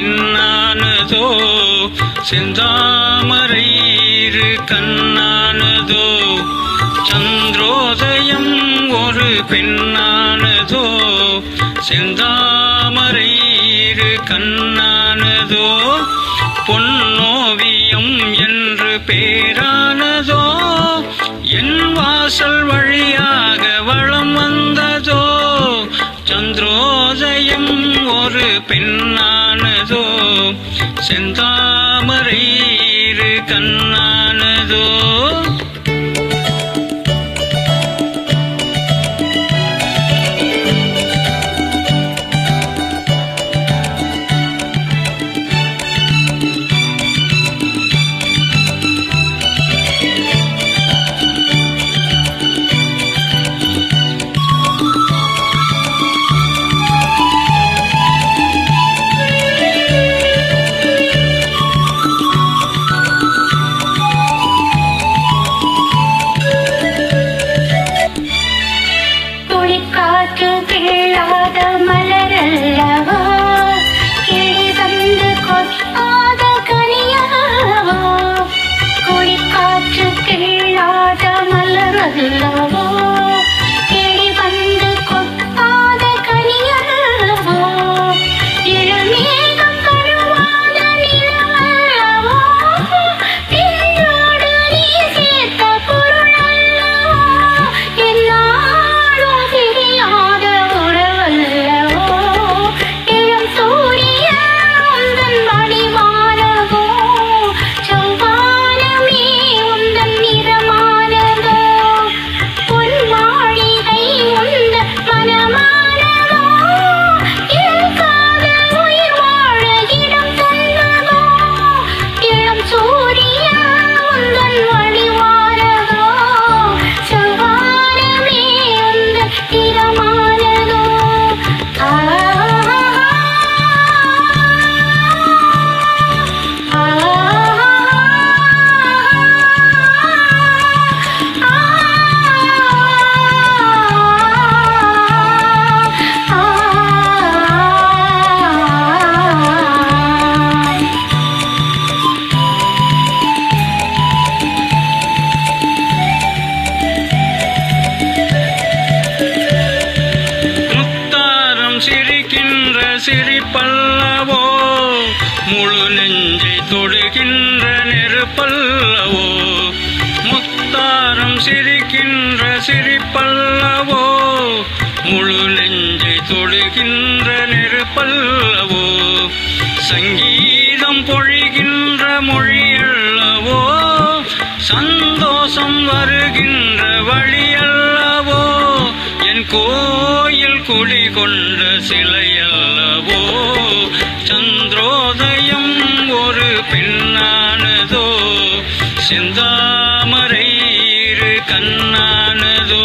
பெண்ணானதோ செந்தாமரை இரு கண்ணானதோ சந்திரோதயம் ஒரு பெண்ணானதோ செந்தாமரை இரு கண்ணானதோ பொன்னோவியம் என்று பேரானதோ என் வாசல் வழியாக வளம் வந்ததோ சந்திரோதயம் ஒரு பெண்ணானதோ செந்தாமரை இரு கண்ணானதோ சிரிப்பல்லவோ முழு நெஞ்சை தொடுகின்ற நெருப்பல்லவோ முத்தாரம் சிரிக்கின்ற சிரிப்பல்லவோ முழு நெஞ்சை தொடுகின்ற நெருப்பல்லவோ சங்கீதம் பொழிகின்ற மொழியல்லவோ சந்தோஷம் வருகின்ற வழியல்லவோ என் கோயில் குடி கொண்ட சிலையல்லவோ சந்திரோதயம் ஒரு பெண்ணானதோ செந்தாமரை இரு கண்ணானதோ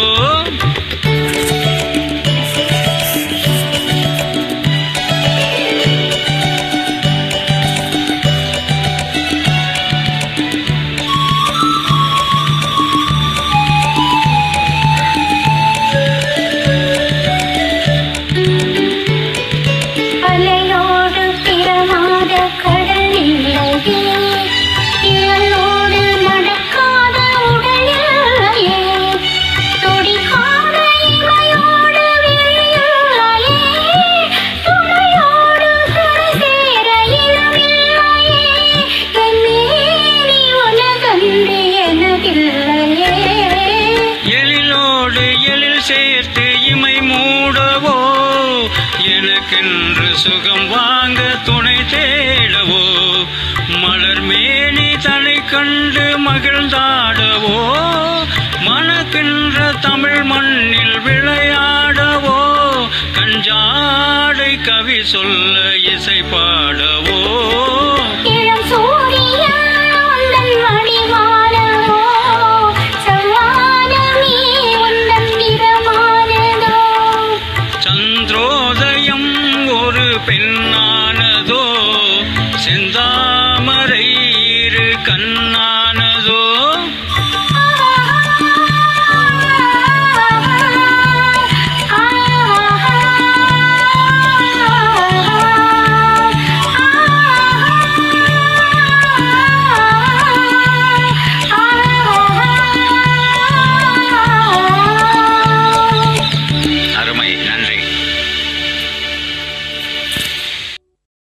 சேர்த்து இமை மூடவோ எனக்கென்று சுகம் வாங்க துணை தேடவோ மலர் மேனி தலை கண்டு மகிழ்ந்தாடவோ மணக்கின்ற தமிழ் மண்ணில் விளையாடவோ கஞ்சாடை கவி சொல்ல இசை பாடவோ